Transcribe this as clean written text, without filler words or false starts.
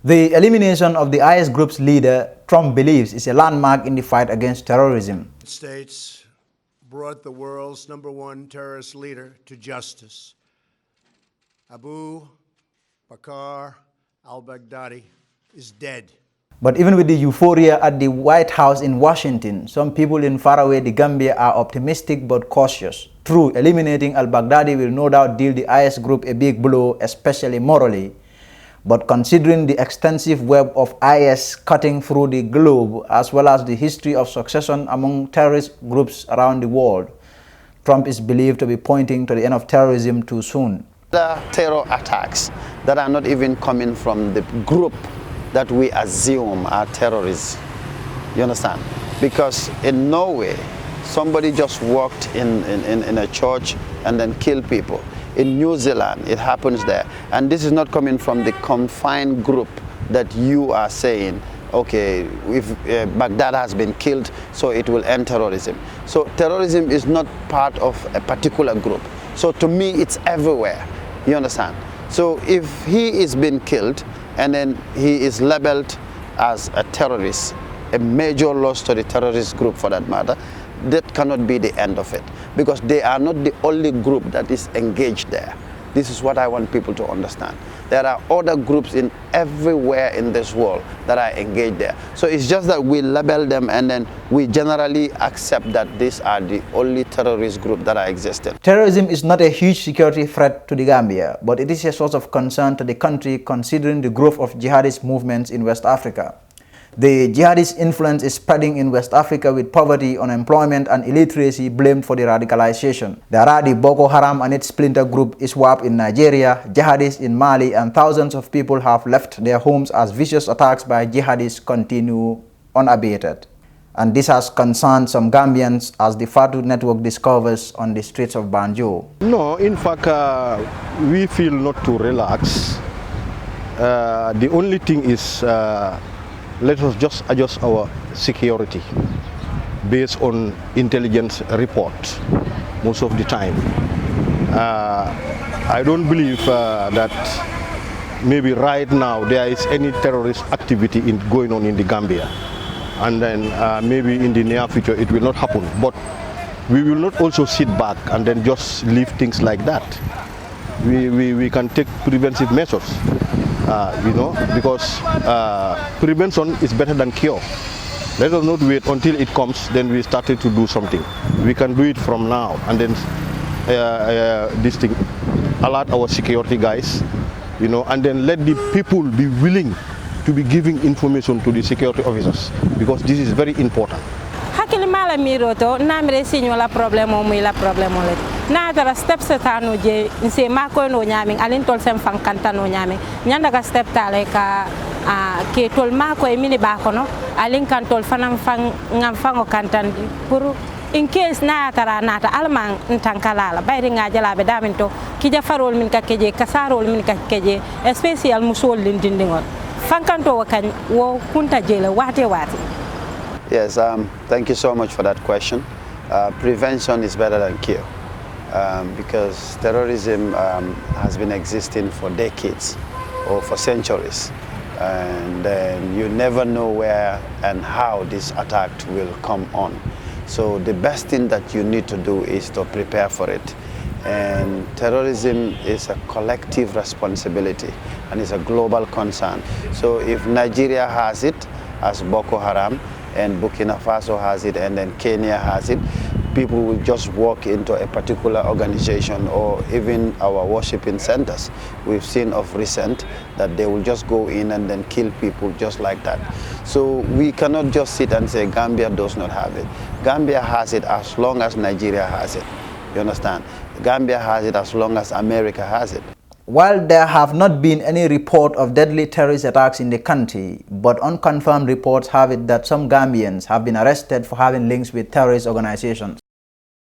The elimination of the IS group's leader, Trump believes, is a landmark in the fight against terrorism. The States brought the world's #1 terrorist leader to justice. Abubakarr Al-Baghdadi is dead. But even with the euphoria at the White House in Washington, some people in faraway the Gambia are optimistic but cautious. True, eliminating al-Baghdadi will no doubt deal the IS group a big blow, especially morally. But considering the extensive web of IS cutting through the globe, as well as the history of succession among terrorist groups around the world, Trump is believed to be pointing to the end of terrorism too soon. The terror attacks that are not even coming from the group that we assume are terrorists, you understand? Because in Norway, somebody just walked in a church and then killed people. In New Zealand, it happens there. And this is not coming from the confined group that you are saying, okay, if Baghdad has been killed, so it will end terrorism. So terrorism is not part of a particular group. So to me, it's everywhere, you understand? So if he is being killed, and then he is labeled as a terrorist, a major loss to the terrorist group for that matter, that cannot be the end of it, because they are not the only group that is engaged there. This is what I want people to understand. There are other groups in everywhere in this world that are engaged there. So it's just that we label them and then we generally accept that these are the only terrorist group that are existing. Terrorism is not a huge security threat to the Gambia, but it is a source of concern to the country considering the growth of jihadist movements in West Africa. The jihadist influence is spreading in West Africa with poverty, unemployment, and illiteracy blamed for the radicalization. There are the Boko Haram and its splinter group ISWAP in Nigeria, jihadists in Mali, and thousands of people have left their homes as vicious attacks by jihadists continue unabated. And this has concerned some Gambians, as the Fatu network discovers on the streets of Banjo. No, in fact, we feel not to relax. The only thing is let us just adjust our security based on intelligence reports most of the time. I don't believe that maybe right now there is any terrorist activity going on in the Gambia, and then maybe in the near future it will not happen. But we will not also sit back and then just leave things like that. We can take preventive measures. You know, because prevention is better than cure. Let us not wait until it comes, then we started to do something. We can do it from now, and then this thing, alert our security guys, you know, and then let the people be willing to be giving information to the security officers, because this is very important. Hakili mala miroto namre sinyo la problemo muy la problemo le na dara step setano je nse mako no nyami alin tol sem fankanta no nyami nyanda ga step tale ka ke tol mako e mini ba kono alin kan tol fanam fang ngam fango kantan pour in case na tara nata alman ntankala bayri nga jala be daminto kija farol min ka keje kasarol min ka keje special musol lindindingol fankanto wakan wo kunta jele wate wate. Yes, thank you so much for that question. Prevention is better than cure, because terrorism has been existing for decades or for centuries, and you never know where and how this attack will come on. So the best thing that you need to do is to prepare for it. And terrorism is a collective responsibility and it's a global concern. So if Nigeria has it as Boko Haram, and Burkina Faso has it, and then Kenya has it, people will just walk into a particular organization or even our worshiping centers. We've seen of recent that they will just go in and then kill people just like that. So we cannot just sit and say Gambia does not have it. Gambia has it as long as Nigeria has it. You understand? Gambia has it as long as America has it. While there have not been any report of deadly terrorist attacks in the country, but unconfirmed reports have it that some Gambians have been arrested for having links with terrorist organizations.